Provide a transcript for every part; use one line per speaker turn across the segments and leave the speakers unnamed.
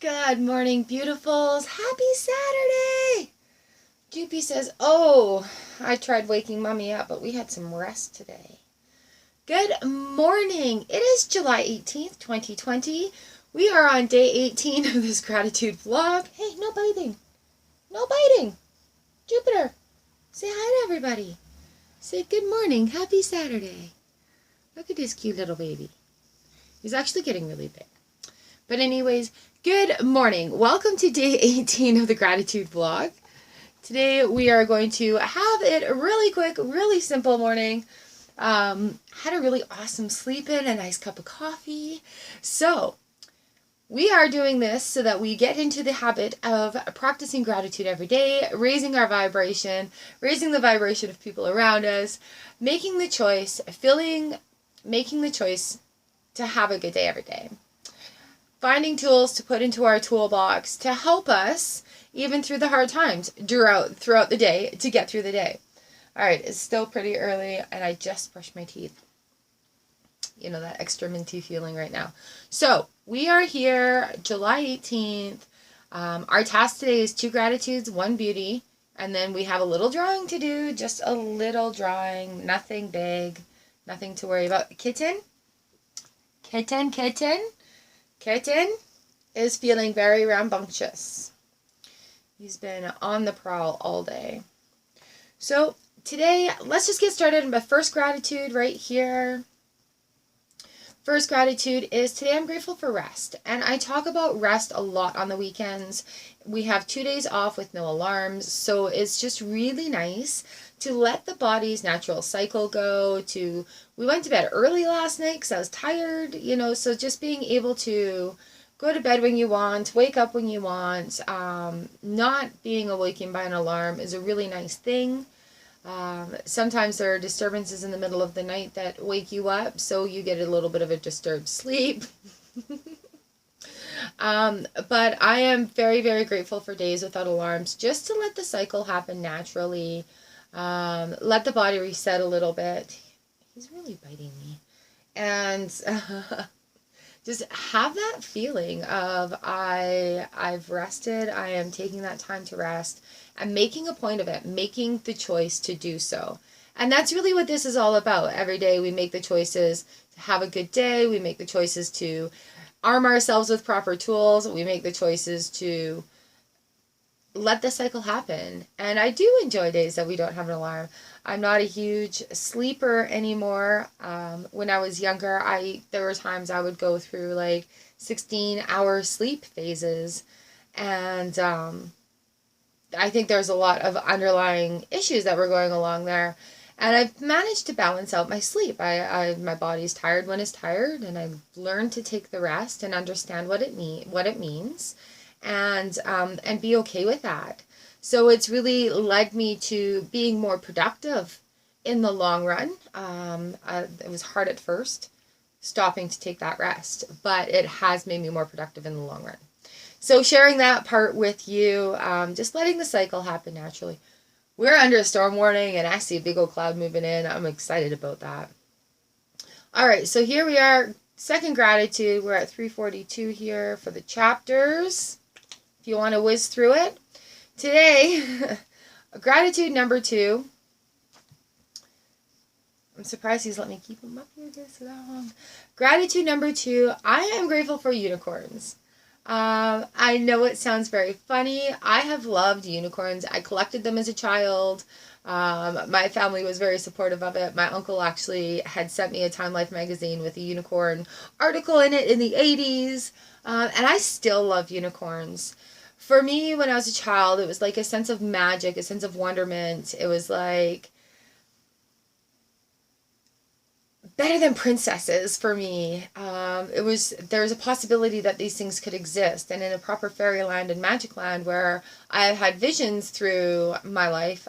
Good morning, beautifuls. Happy Saturday. Jupi says, oh, I tried waking mommy up, but we had some rest today. Good morning. It is July 18th, 2020. We are on day 18 of this gratitude vlog. Hey, no biting. No biting. Jupiter, say hi to everybody. Say good morning. Happy Saturday. Look at this cute little baby. He's actually getting really big. But anyways, good morning. Welcome to day 18 of the gratitude vlog. Today we are going to have it really quick, really simple morning. Had a really awesome sleep in, a nice cup of coffee. So we are doing this so that we get into the habit of practicing gratitude every day, raising our vibration, raising the vibration of people around us, making the choice to have a good day every day. Finding tools to put into our toolbox to help us even through the hard times throughout the day to get through the day. All right, it's still pretty early and I just brushed my teeth. You know, that extra minty feeling right now. So we are here July 18th. Our task today is 2 gratitudes, 1 beauty. And then we have a little drawing to do, just a little drawing, nothing big, nothing to worry about. Kitten is feeling very rambunctious. He's been on the prowl all day. So today, let's just get started. My first gratitude right here. First gratitude is today I'm grateful for rest. And I talk about rest a lot on the weekends. We have 2 days off with no alarms. So it's just really nice to let the body's natural cycle go. We went to bed early last night because I was tired, so just being able to go to bed when you want, wake up when you want, not being awakened by an alarm is a really nice thing. Sometimes there are disturbances in the middle of the night that wake you up, so you get a little bit of a disturbed sleep. But I am very, very grateful for days without alarms, just to let the cycle happen naturally. Let the body reset a little bit. He's really biting me. And just have that feeling of I've rested, I am taking that time to rest, and making a point of it, making the choice to do so. And that's really what this is all about. Every day we make the choices to have a good day, we make the choices to arm ourselves with proper tools, we make the choices to let the cycle happen. And I do enjoy days that we don't have an alarm. I'm not a huge sleeper anymore. When I was younger, there were times I would go through like 16-hour sleep phases. And I think there's a lot of underlying issues that were going along there. And I've managed to balance out my sleep. My body's tired when it's tired, and I've learned to take the rest and understand what it means. And be okay with that. So it's really led me to being more productive in the long run. It was hard at first, stopping to take that rest, but it has made me more productive in the long run. So sharing that part with you, just letting the cycle happen naturally. We're under a storm warning, and I see a big old cloud moving in. I'm excited about that. All right, so here we are. Second gratitude. We're at 342 here for the chapters. If you want to whiz through it. Today, gratitude number 2. I'm surprised he's let me keep him up here so that long. Gratitude number 2. I am grateful for unicorns. I know it sounds very funny. I have loved unicorns. I collected them as a child. My family was very supportive of it. My uncle actually had sent me a Time Life magazine with a unicorn article in it in the 80s. And I still love unicorns. For me, when I was a child, it was like a sense of magic, a sense of wonderment. It was like better than princesses for me. There's a possibility that these things could exist. And in a proper fairyland and magic land where I have had visions through my life,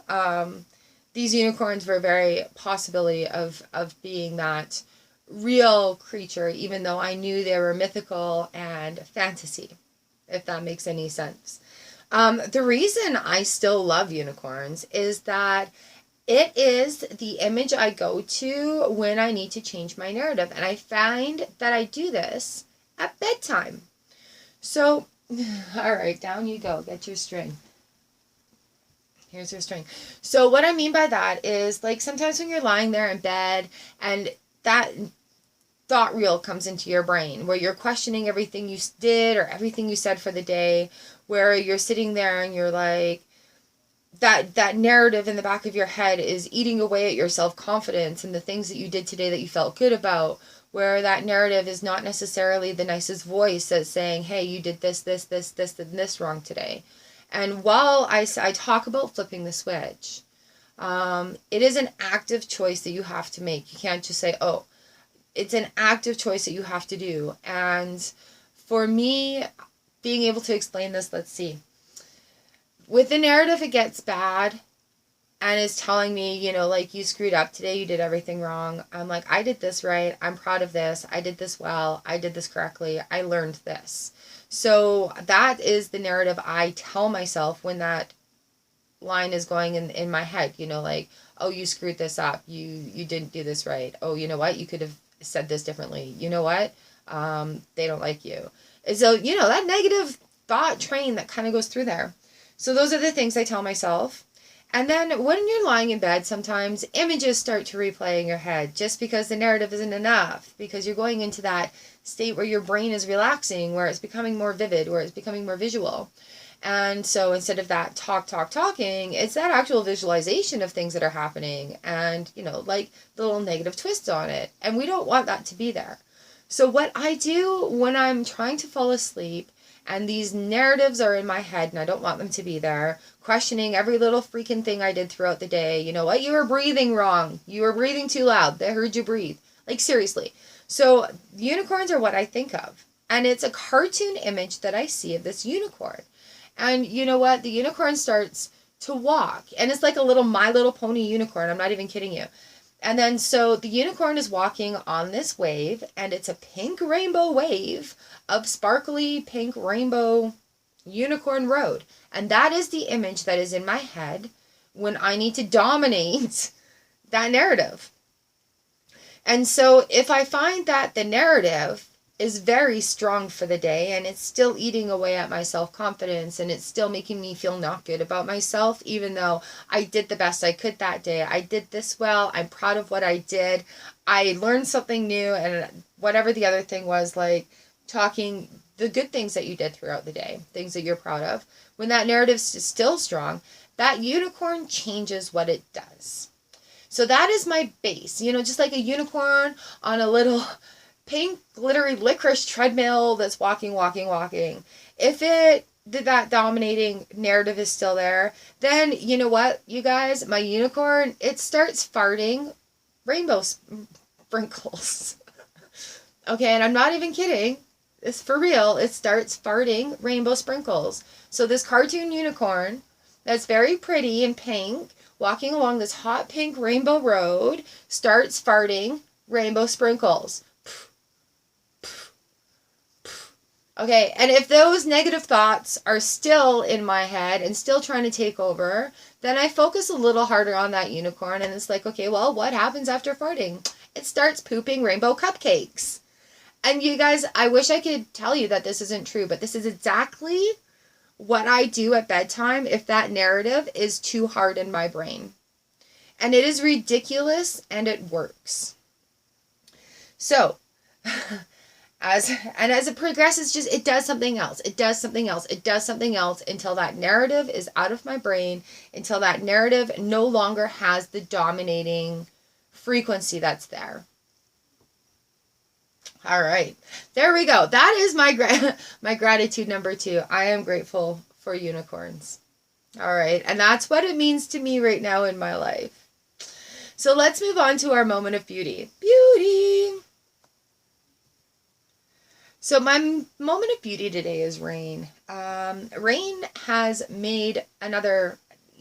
these unicorns were a very possibility of being that real creature, even though I knew they were mythical and fantasy, if that makes any sense. The reason I still love unicorns is that it is the image I go to when I need to change my narrative. And I find that I do this at bedtime. So All right, down you go. Get your string. Here's your string. So what I mean by that is, like, sometimes when you're lying there in bed and that thought reel comes into your brain where you're questioning everything you did or everything you said for the day, where you're sitting there and you're like, that narrative in the back of your head is eating away at your self-confidence and the things that you did today that you felt good about, where that narrative is not necessarily the nicest voice that's saying, hey, you did this and this wrong today. And while I talk about flipping the switch, it is an active choice that you have to make. You can't just say, oh, it's an active choice that you have to do. And for me, being able to explain this, let's see. With the narrative, it gets bad and is telling me, you know, like, you screwed up today, you did everything wrong. I'm like, I did this right. I'm proud of this. I did this well. I did this correctly. I learned this. So that is the narrative I tell myself when that line is going in my head, you know, like, oh, you screwed this up. You didn't do this right. Oh, you know what? You could have said this differently. You know what? They don't like you. And so, you know, that negative thought train that kind of goes through there. So those are the things I tell myself. And then when you're lying in bed, sometimes images start to replay in your head just because the narrative isn't enough, because you're going into that state where your brain is relaxing, where it's becoming more vivid, where it's becoming more visual. And so instead of that talking, it's that actual visualization of things that are happening and, you know, like little negative twists on it. And we don't want that to be there. So what I do when I'm trying to fall asleep and these narratives are in my head and I don't want them to be there, questioning every little freaking thing I did throughout the day. You know what? You were breathing wrong. You were breathing too loud. They heard you breathe. Like, seriously. So unicorns are what I think of. And it's a cartoon image that I see of this unicorn. And you know what? The unicorn starts to walk. And it's like a little My Little Pony unicorn. I'm not even kidding you. And then so the unicorn is walking on this wave, and it's a pink rainbow wave of sparkly pink rainbow unicorn road. And that is the image that is in my head when I need to dominate that narrative. And so if I find that the narrative is very strong for the day and it's still eating away at my self-confidence and it's still making me feel not good about myself, even though I did the best I could that day. I did this well. I'm proud of what I did. I learned something new, and whatever the other thing was, like talking the good things that you did throughout the day, things that you're proud of. When that narrative is still strong, that unicorn changes what it does. So that is my base, you know, just like a unicorn on a little pink glittery licorice treadmill that's walking. If that dominating narrative is still there, then you know what, you guys, my unicorn, it starts farting rainbow sprinkles. Okay, and I'm not even kidding. It's for real. It starts farting rainbow sprinkles. So this cartoon unicorn that's very pretty and pink, walking along this hot pink rainbow road, starts farting rainbow sprinkles. Okay, and if those negative thoughts are still in my head and still trying to take over, then I focus a little harder on that unicorn, and it's like, okay, well, what happens after farting? It starts pooping rainbow cupcakes. And you guys, I wish I could tell you that this isn't true, but this is exactly what I do at bedtime if that narrative is too hard in my brain. And it is ridiculous, and it works. So, as it progresses, it does something else. It does something else. It does something else until that narrative is out of my brain, until that narrative no longer has the dominating frequency that's there. All right, there we go. That is my gratitude number 2. I am grateful for unicorns. All right, and that's what it means to me right now in my life. So let's move on to our moment of beauty. Beauty. So my moment of beauty today is Rain. Rain has made another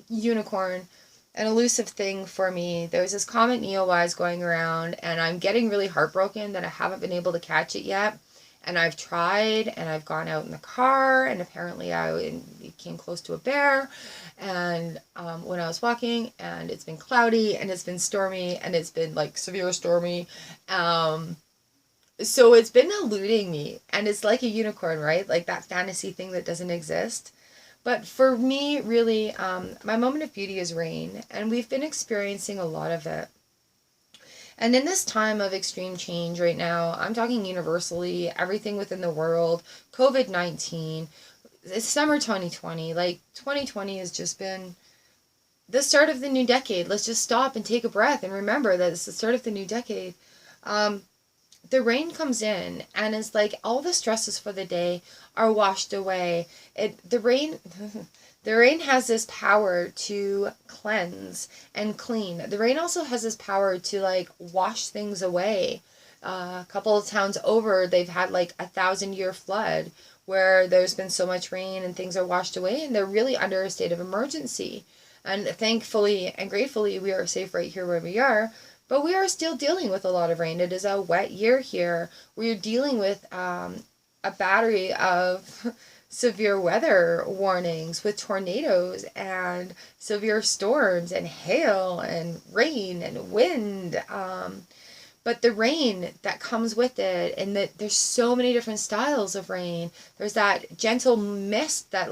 unicorn an elusive thing for me. There's this Comet Neowise going around, and I'm getting really heartbroken that I haven't been able to catch it yet. And I've tried, and I've gone out in the car, and apparently I came close to a bear, and when I was walking, and it's been cloudy, and it's been stormy, and it's been like severe stormy, So it's been eluding me, and it's like a unicorn, right? Like that fantasy thing that doesn't exist. But for me, really, my moment of beauty is rain, and we've been experiencing a lot of it. And in this time of extreme change right now, I'm talking universally, everything within the world, COVID 19, it's summer 2020. Like 2020 has just been the start of the new decade. Let's just stop and take a breath and remember that it's the start of the new decade. Um, the rain comes in and it's like all the stresses for the day are washed away. The rain the rain has this power to cleanse and clean. The rain also has this power to like wash things away. A couple of towns over, they've had like 1,000-year flood where there's been so much rain and things are washed away and they're really under a state of emergency. And thankfully and gratefully, we are safe right here where we are. But we are still dealing with a lot of rain. It is a wet year here. We're dealing with a battery of severe weather warnings with tornadoes and severe storms and hail and rain and wind. But the rain that comes with it, and that there's so many different styles of rain. There's that gentle mist that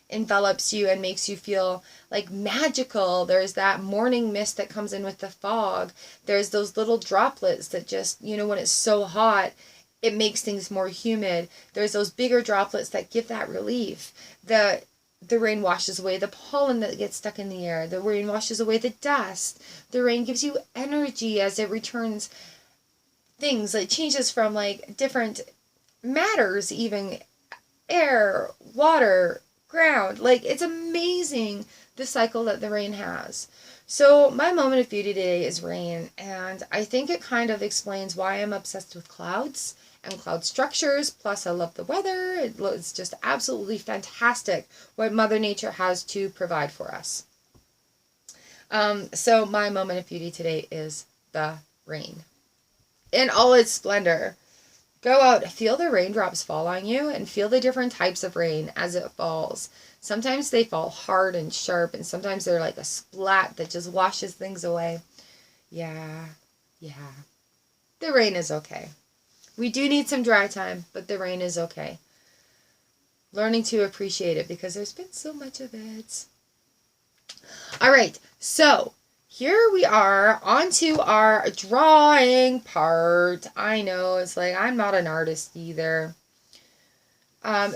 envelops you and makes you feel like magical. There's that morning mist that comes in with the fog. There's those little droplets that just, when it's so hot, it makes things more humid. There's those bigger droplets that give that relief. The rain washes away the pollen that gets stuck in the air. The rain washes away the dust. The rain gives you energy as it returns things. It changes from like different matters, even air, water, ground. Like, it's amazing the cycle that the rain has. So my moment of beauty today is rain, and I think it kind of explains why I'm obsessed with clouds and cloud structures. Plus I love the weather. It's just absolutely fantastic what Mother Nature has to provide for us. So my moment of beauty today is the rain in all its splendor. Go out, feel the raindrops fall on you, and feel the different types of rain as it falls. Sometimes they fall hard and sharp, and sometimes they're like a splat that just washes things away. Yeah. The rain is okay. We do need some dry time, but the rain is okay. Learning to appreciate it because there's been so much of it. All right, so here we are onto our drawing part. I know, it's like I'm not an artist either.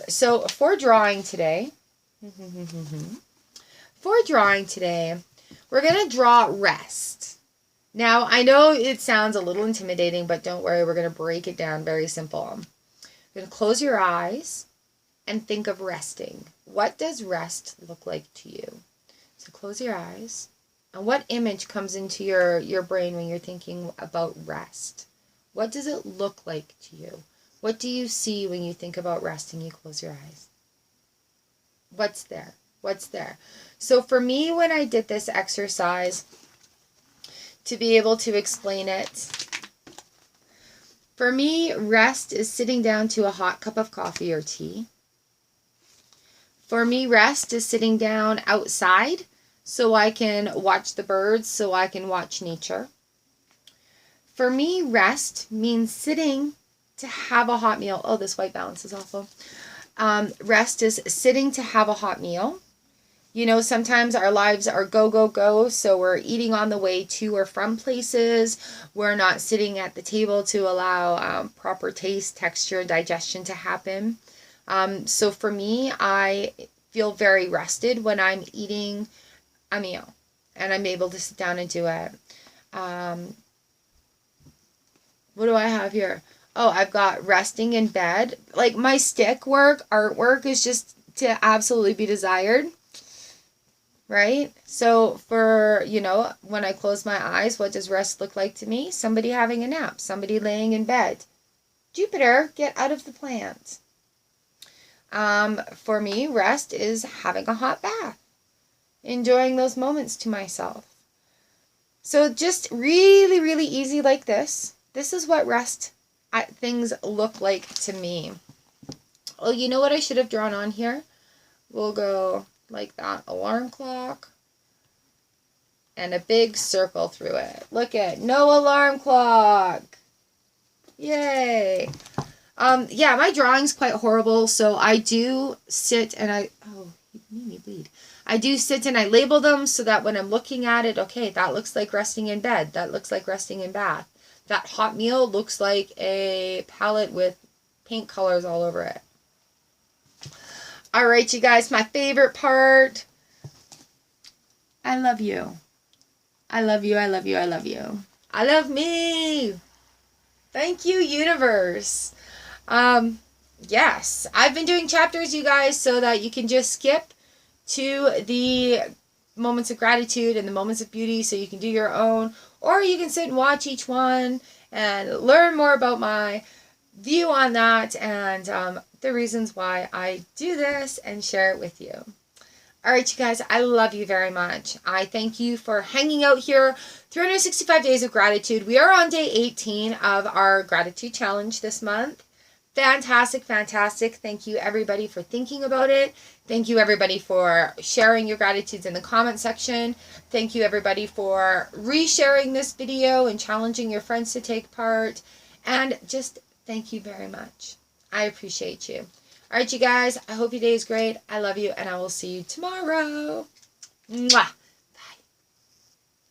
So for drawing today, we're going to draw rest. Now, I know it sounds a little intimidating, but don't worry, we're going to break it down very simple. You're going to close your eyes and think of resting. What does rest look like to you? So close your eyes. And what image comes into your brain when you're thinking about rest? What does it look like to you? What do you see when you think about rest and you close your eyes? What's there? What's there? So for me, when I did this exercise, to be able to explain it, for me, rest is sitting down to a hot cup of coffee or tea. For me, rest is sitting down outside so I can watch the birds, so I can watch nature. For me, rest means sitting to have a hot meal. Oh, this white balance is awful. Rest is sitting to have a hot meal. You know, sometimes our lives are go, go, go, so we're eating on the way to or from places. We're not sitting at the table to allow proper taste, texture, digestion to happen. So for me, I feel very rested when I'm eating a meal and I'm able to sit down and do it. What do I have here? Oh, I've got resting in bed. Like, my stick work, artwork is just to absolutely be desired. Right? So for, when I close my eyes, what does rest look like to me? Somebody having a nap, somebody laying in bed. Jupiter, get out of the plant. For me, rest is having a hot bath. Enjoying those moments to myself. So just really, really easy like this. This is what rest things look like to me. Oh, you know what I should have drawn on here? We'll go like that. Alarm clock. And a big circle through it. Look at no alarm clock. Yay. Yeah, my drawing's quite horrible, so I do sit and oh, you made me bleed. I do sit and I label them so that when I'm looking at it, okay, that looks like resting in bed. That looks like resting in bath. That hot meal looks like a palette with paint colors all over it. All right, you guys, my favorite part. I love you. I love you, I love you, I love you. I love me. Thank you, universe. Yes, I've been doing chapters, you guys, so that you can just skip to the moments of gratitude and the moments of beauty so you can do your own, or you can sit and watch each one and learn more about my view on that and the reasons why I do this and share it with you. All right, you guys, I love you very much. I thank you for hanging out here. 365 days of gratitude. We are on day 18 of our gratitude challenge this month. Fantastic, fantastic. Thank you, everybody, for thinking about it. Thank you, everybody, for sharing your gratitudes in the comment section. Thank you, everybody, for resharing this video and challenging your friends to take part. And just thank you very much. I appreciate you. All right, you guys, I hope your day is great. I love you, and I will see you tomorrow. Mwah.